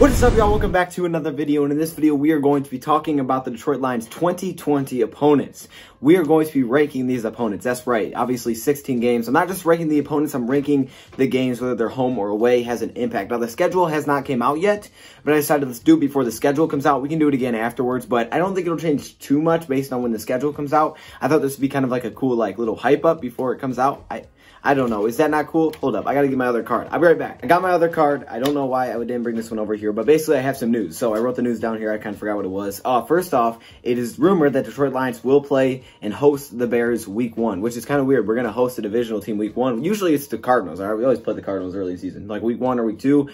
What is up, y'all? Welcome back to another video, and in this video we are going to be talking about the Detroit Lions 2020 opponents. We are going to be ranking these opponents. That's right, obviously 16 games. I'm not just ranking the opponents, I'm ranking the games, whether they're home or away has an impact. Now the schedule has not came out yet, but I decided let's do it before the schedule comes out. We can do it again afterwards, but I don't think it'll change too much based on when the schedule comes out. I thought this would be kind of like a cool little hype up before it comes out. I don't know. Is that not cool? Hold up. I gotta get my other card. I'll be right back. I got my other card. I don't know why I didn't bring this one over here, but basically I have some news. So I wrote the news down here. I kind of forgot what it was. First off, it is rumored that Detroit Lions will play and host the Bears week 1, which is kind of weird. We're going to host a divisional team week 1. Usually it's the Cardinals. All right? We always play the Cardinals early season, like week 1 or week 2.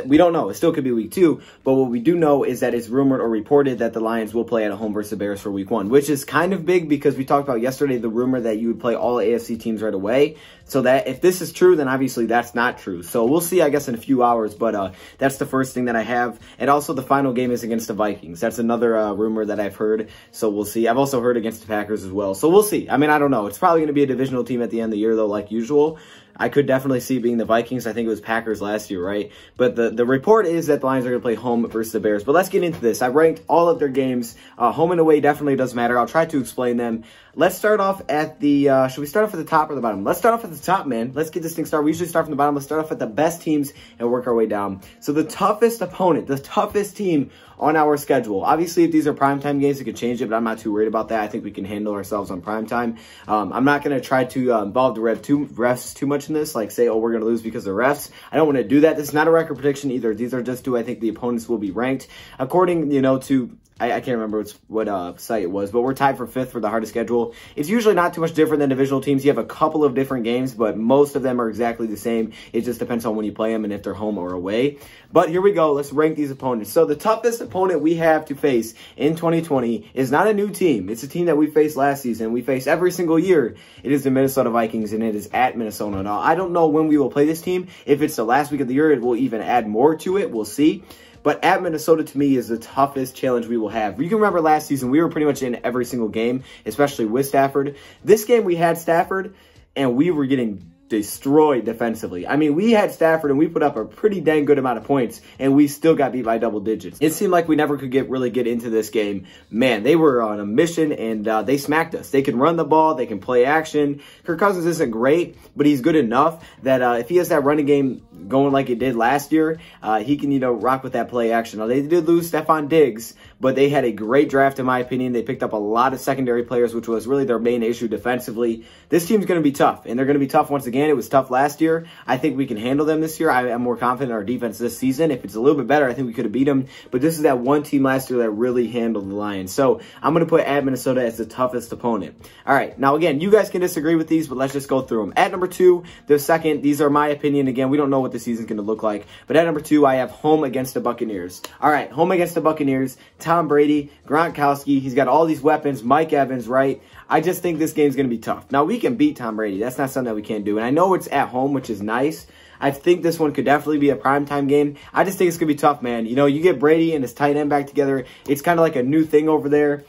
We don't know. It still could be week 2, but what we do know is that it's rumored or reported that the Lions will play at home versus the Bears for week 1, which is kind of big because we talked about yesterday the rumor that you would play all AFC teams right away. So that if this is true, then obviously that's not true. So we'll see, I guess, in a few hours, but that's the first thing that I have. And also the final game is against the Vikings. That's another rumor that I've heard, so we'll see. I've also heard against the Packers as well, so we'll see. I mean, I don't know. It's probably going to be a divisional team at the end of the year, though, like usual. I could definitely see it being the Vikings. I think it was Packers last year, right? But the report is that the Lions are going to play home versus the Bears. But let's get into this. I ranked all of their games. Home and away definitely does matter. I'll try to explain them. Let's start off at the, should we start off at the top or the bottom? Let's start off at the top, man. Let's get this thing started. We usually start from the bottom. Let's start off at the best teams and work our way down. So the toughest opponent, the toughest team on our schedule. Obviously, if these are primetime games, it could change it, but I'm not too worried about that. I think we can handle ourselves on primetime. I'm not going to try to involve the refs too much in this, like say, oh, we're going to lose because of the refs. I don't want to do that. This is not a record prediction either. These are just I think the opponents will be ranked according, to I can't remember what site it was, but we're tied for 5th for the hardest schedule. It's usually not too much different than divisional teams. You have a couple of different games, but most of them are exactly the same. It just depends on when you play them and if they're home or away. But here we go. Let's rank these opponents. So the toughest opponent we have to face in 2020 is not a new team. It's a team that we faced last season. We face every single year. It is the Minnesota Vikings, and it is at Minnesota. Now, I don't know when we will play this team. If it's the last week of the year, it will even add more to it. We'll see. But at Minnesota, to me, is the toughest challenge we will have. You can remember last season, we were pretty much in every single game, especially with Stafford. This game, we had Stafford, and we were getting destroyed defensively. I mean, we had Stafford and we put up a pretty dang good amount of points and we still got beat by double digits. It seemed like we never could really get into this game. Man, they were on a mission and they smacked us. They can run the ball, they can play action. Kirk Cousins isn't great, but he's good enough that if he has that running game going like it did last year, he can, rock with that play action. Now, they did lose Stephon Diggs, but they had a great draft in my opinion. They picked up a lot of secondary players, which was really their main issue defensively. This team's going to be tough, and they're going to be tough once again. It was tough last year. I think we can handle them this year. I am more confident in our defense this season. If it's a little bit better, I think we could have beat them. But this is that one team last year that really handled the Lions. So I'm going to put at Minnesota as the toughest opponent. All right. Now, again, you guys can disagree with these, but let's just go through them. At number 2, the second, these are my opinion. Again, we don't know what the season's going to look like. But at number 2, I have home against the Buccaneers. All right. Home against the Buccaneers. Tom Brady, Gronkowski. He's got all these weapons. Mike Evans, right? I just think this game's going to be tough. Now, we can beat Tom Brady. That's not something that we can't do. And I know it's at home, which is nice. I think this one could definitely be a primetime game. I just think it's going to be tough, man. You get Brady and his tight end back together. It's kind of like a new thing over there.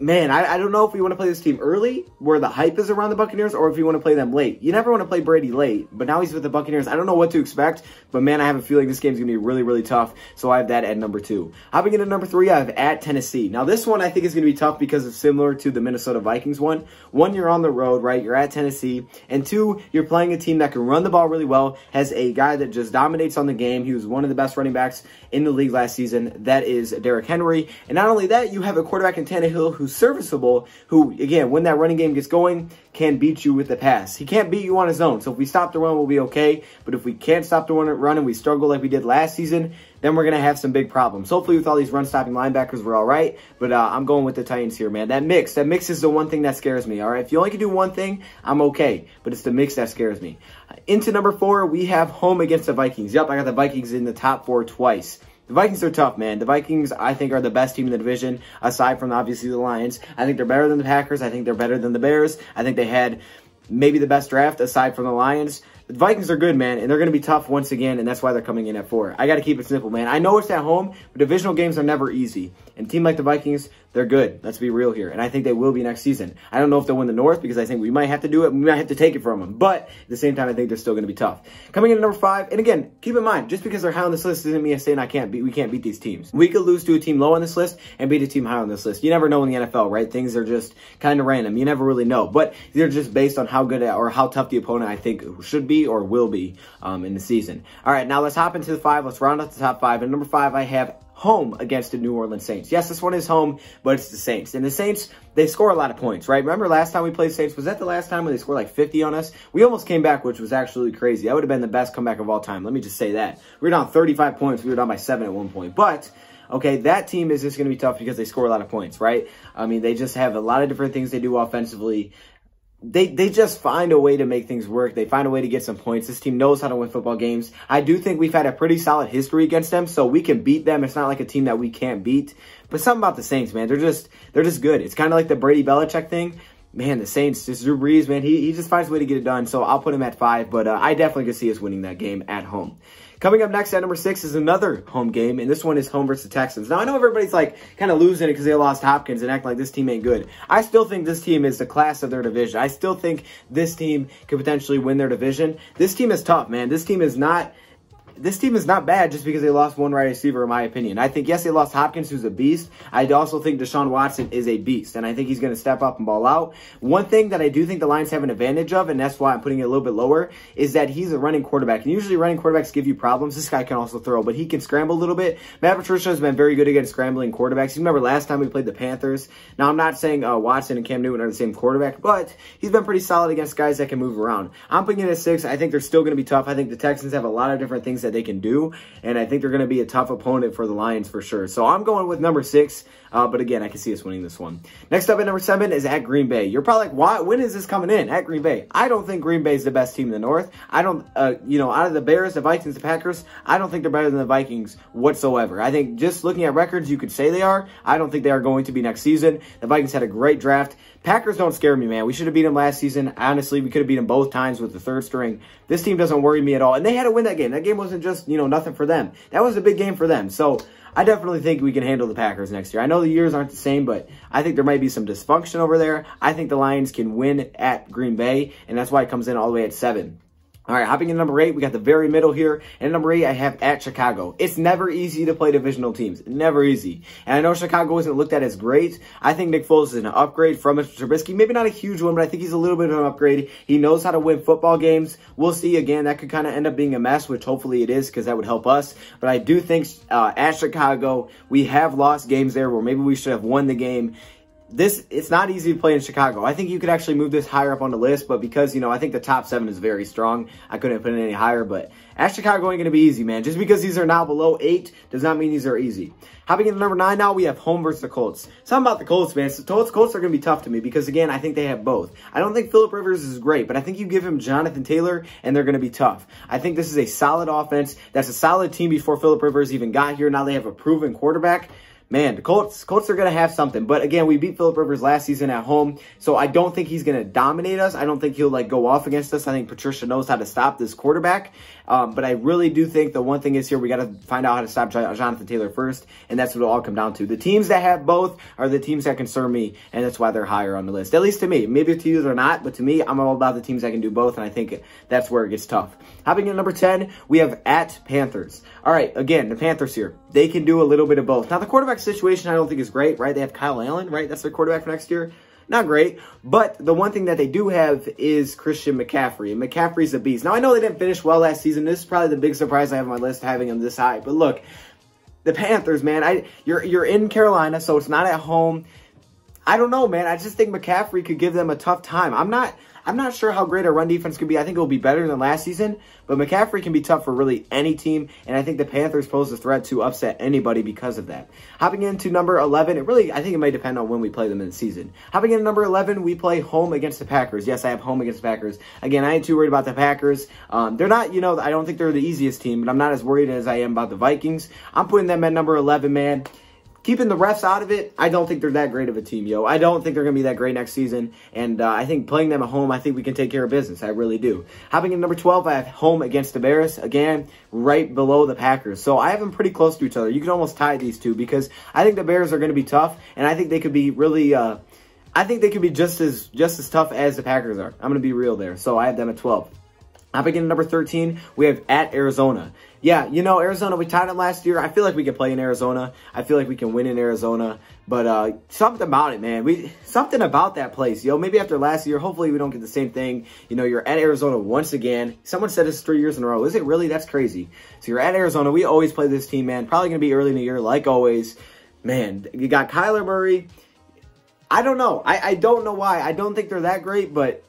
Man, I don't know if we want to play this team early, where the hype is around the Buccaneers, or if we want to play them late. You never want to play Brady late, but now he's with the Buccaneers. I don't know what to expect, but man, I have a feeling this game's going to be really, really tough, so I have that at number 2. Hopping into number 3, I have at Tennessee. Now, this one I think is going to be tough because it's similar to the Minnesota Vikings one. 1, you're on the road, right? You're at Tennessee. And 2, you're playing a team that can run the ball really well, has a guy that just dominates on the game. He was one of the best running backs in the league last season. That is Derrick Henry. And not only that, you have a quarterback in Tannehill who's serviceable, who, again, when that running game gets going, can beat you with the pass. He can't beat you on his own. So if we stop the run, we'll be okay. But if we can't stop the run and we struggle like we did last season, then we're going to have some big problems. Hopefully with all these run-stopping linebackers, we're all right. But I'm going with the Titans here, man. That mix is the one thing that scares me, all right? If you only can do one thing, I'm okay. But it's the mix that scares me. Into number 4, we have home against the Vikings. Yep, I got the Vikings in the top 4 twice. The Vikings are tough, man. The Vikings, I think, are the best team in the division, aside from, obviously, the Lions. I think they're better than the Packers. I think they're better than the Bears. I think they had maybe the best draft, aside from the Lions. The Vikings are good, man, and they're going to be tough once again, and that's why they're coming in at 4. I got to keep it simple, man. I know it's at home, but divisional games are never easy. And a team like the Vikings, They're good. Let's be real here. And I think they will be next season. I don't know if they'll win the North because I think we might have to do it. We might have to take it from them. But at the same time, I think they're still going to be tough. Coming in at number 5, and again, keep in mind, just because they're high on this list doesn't mean I'm saying we can't beat these teams. We could lose to a team low on this list and beat a team high on this list. You never know in the NFL, right? Things are just kind of random. You never really know. But they're just based on how good or how tough the opponent I think should be or will be in the season. All right, now let's hop into the 5. Let's round out the top 5. And number 5, I have home against the New Orleans Saints. Yes, this one is home, but it's the Saints. And the Saints, they score a lot of points, right? Remember last time we played Saints? Was that the last time when they scored like 50 on us? We almost came back, which was actually crazy. That would have been the best comeback of all time. Let me just say that. We were down 35 points. We were down by 7 at one point. But okay, that team is just going to be tough because they score a lot of points, right? I mean, they just have a lot of different things they do offensively. They just find a way to make things work. They find a way to get some points. This team knows how to win football games. I do think we've had a pretty solid history against them, so we can beat them. It's not like a team that we can't beat. But something about the Saints, man, they're just good. It's kind of like the Brady Belichick thing. Man, the Saints, just Drew Brees, man, he just finds a way to get it done. So I'll put him at 5, but I definitely could see us winning that game at home. Coming up next at number 6 is another home game, and this one is home versus the Texans. Now, I know everybody's like kind of losing it because they lost Hopkins and acting like this team ain't good. I still think this team is the class of their division. I still think this team could potentially win their division. This team is tough, man. This team is not bad just because they lost one wide receiver, in my opinion. I think, yes, they lost Hopkins, who's a beast. I also think Deshaun Watson is a beast, and I think he's going to step up and ball out. One thing that I do think the Lions have an advantage of, and that's why I'm putting it a little bit lower, is that he's a running quarterback. And usually running quarterbacks give you problems. This guy can also throw, but he can scramble a little bit. Matt Patricia has been very good against scrambling quarterbacks. You remember last time we played the Panthers. Now, I'm not saying Watson and Cam Newton are the same quarterback, but he's been pretty solid against guys that can move around. I'm putting it at 6. I think they're still going to be tough. I think the Texans have a lot of different things that they can do, and I think they're going to be a tough opponent for the Lions for sure. So I'm going with number 6, but again, I can see us winning this one. Next up at number 7 is at Green Bay. You're probably like, why? When is this coming in? At Green Bay. I don't think Green Bay is the best team in the North. I don't, out of the Bears, the Vikings, the Packers, I don't think they're better than the Vikings whatsoever. I think just looking at records, you could say they are. I don't think they are going to be next season. The Vikings had a great draft. Packers don't scare me, man. We should have beat them last season. Honestly, we could have beat them both times with the third string. This team doesn't worry me at all. And they had to win that game. That game wasn't just, nothing for them. That was a big game for them. So I definitely think we can handle the Packers next year. I know the years aren't the same, but I think there might be some dysfunction over there. I think the Lions can win at Green Bay, and that's why it comes in all the way at 7. All right, hopping in number 8, we got the very middle here. And number 8, I have at Chicago. It's never easy to play divisional teams. Never easy. And I know Chicago isn't looked at as great. I think Nick Foles is an upgrade from Mr. Trubisky. Maybe not a huge one, but I think he's a little bit of an upgrade. He knows how to win football games. We'll see. Again, that could kind of end up being a mess, which hopefully it is because that would help us. But I do think at Chicago, we have lost games there where maybe we should have won the game. It's not easy to play in Chicago. I think you could actually move this higher up on the list, but because, I think the top 7 is very strong, I couldn't put it any higher, but at Chicago ain't going to be easy, man. Just because these are now below 8 does not mean these are easy. Hopping into number 9 now, we have home versus the Colts. Something about the Colts, man. So Colts are going to be tough to me because, again, I think they have both. I don't think Phillip Rivers is great, but I think you give him Jonathan Taylor, and they're going to be tough. I think this is a solid offense. That's a solid team before Phillip Rivers even got here. Now they have a proven quarterback. Man, the Colts are going to have something. But again, we beat Phillip Rivers last season at home, so I don't think he's going to dominate us. I don't think he'll go off against us. I think Patricia knows how to stop this quarterback. But I really do think the one thing is here, we got to find out how to stop Jonathan Taylor first, and that's what it'll all come down to. The teams that have both are the teams that concern me, and that's why they're higher on the list. At least to me. Maybe to you they're not, but to me, I'm all about the teams that can do both, and I think that's where it gets tough. Hopping in number 10, we have at Panthers. All right, again, the Panthers here. They can do a little bit of both. Now, the quarterback situation I don't think is great, right? They have Kyle Allen, right? That's their quarterback for next year. Not great, but the one thing that they do have is Christian McCaffrey, and McCaffrey's a beast. Now, I know they didn't finish well last season. This is probably the big surprise I have on my list, having them this high. But look, the Panthers, man, you're in Carolina, so it's not at home. I don't know, man. I just think McCaffrey could give them a tough time. I'm not sure how great our run defense could be. I think it will be better than last season, but McCaffrey can be tough for really any team, and I think the Panthers pose a threat to upset anybody because of that. Hopping into number 11, I think it may depend on when we play them in the season. Hopping into number 11, we play home against the Packers. Yes, I have home against the Packers. Again, I ain't too worried about the Packers. They're not, I don't think they're the easiest team, but I'm not as worried as I am about the Vikings. I'm putting them at number 11, man. keeping the refs out of it, I don't think they're that great of a team, yo. I don't think they're going to be that great next season. And I think playing them at home, I think we can take care of business. I really do. Hopping in number 12, I have home against the Bears. Again, right below the Packers. So I have them pretty close to each other. You can almost tie these two because I think the Bears are going to be tough. And I think they could be really... I think they could be just as tough as the Packers are. I'm going to be real there. So I have them at 12. Hopping in number 13, we have at Arizona. Yeah, you know, Arizona, we tied them last year. I feel like we can play in Arizona. I feel like we can win in Arizona. But something about it, man. Something about that place, yo. Maybe after last year, hopefully we don't get the same thing. You know, you're at Arizona once again. Someone said this 3 years in a row. Is it really? That's crazy. So you're at Arizona. We always play this team, man. Probably going to be early in the year, like always. Man, you got Kyler Murray. I don't know. I don't know why. I don't think they're that great, but...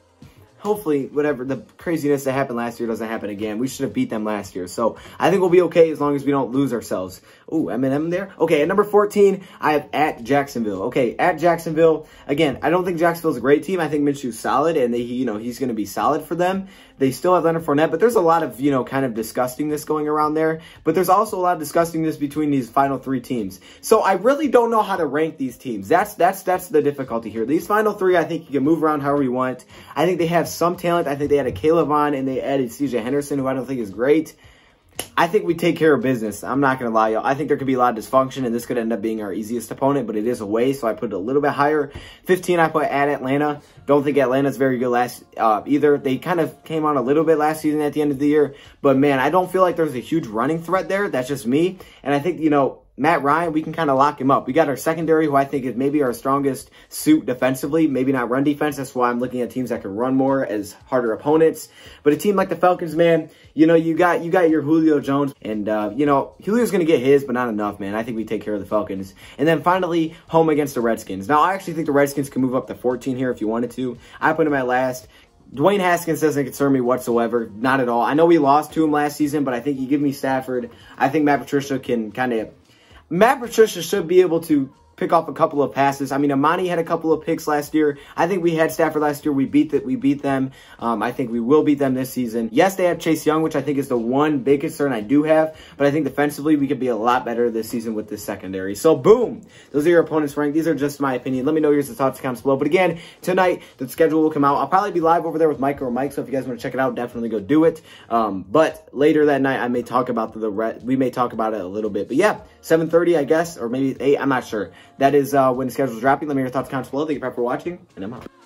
hopefully, whatever, the craziness that happened last year doesn't happen again. We should have beat them last year. So, I think we'll be okay as long as we don't lose ourselves. Ooh, Eminem there. Okay, at number 14, I have at Jacksonville. Okay, at Jacksonville. Again, I don't think Jacksonville's a great team. I think Minshew's solid, and he's going to be solid for them. They still have Leonard Fournette, but there's a lot of, kind of disgustingness going around there. But there's also a lot of disgustingness between these final three teams. So I really don't know how to rank these teams. That's the difficulty here. These final three, I think you can move around however you want. I think they have some talent. I think they added Caleb on, and they added CJ Henderson, who I don't think is great. I think we take care of business. I'm not going to lie, y'all. I think there could be a lot of dysfunction, and this could end up being our easiest opponent, but it is away, so I put it a little bit higher. 15, I put at Atlanta. Don't think Atlanta's very good either. They kind of came on a little bit last season at the end of the year, but, man, I don't feel like there's a huge running threat there. That's just me, and I think, Matt Ryan, we can kind of lock him up. We got our secondary, who I think is maybe our strongest suit defensively. Maybe not run defense. That's why I'm looking at teams that can run more as harder opponents. But a team like the Falcons, man, you got your Julio Jones. And, Julio's going to get his, but not enough, man. I think we take care of the Falcons. And then finally, home against the Redskins. Now, I actually think the Redskins can move up to 14 here if you wanted to. I put them at last. Dwayne Haskins doesn't concern me whatsoever. Not at all. I know we lost to him last season, but I think you give me Stafford. I think Matt Patricia can Matt Patricia should be able to pick off a couple of passes. I mean, Amani had a couple of picks last year. I think we had Stafford last year. We beat them. I think we will beat them this season. Yes, they have Chase Young, which I think is the one big concern I do have. But I think defensively, we could be a lot better this season with this secondary. So, boom. Those are your opponents ranked. These are just my opinion. Let me know your thoughts in the comments below. But again, tonight, the schedule will come out. I'll probably be live over there with Mike or Mike. So if you guys want to check it out, definitely go do it. But later that night, I may talk about we may talk about it a little bit. But yeah, 7:30, I guess, or maybe 8. I'm not sure. That is when the schedule's dropping. Let me know your thoughts in the comments below. Thank you for watching, and I'm out.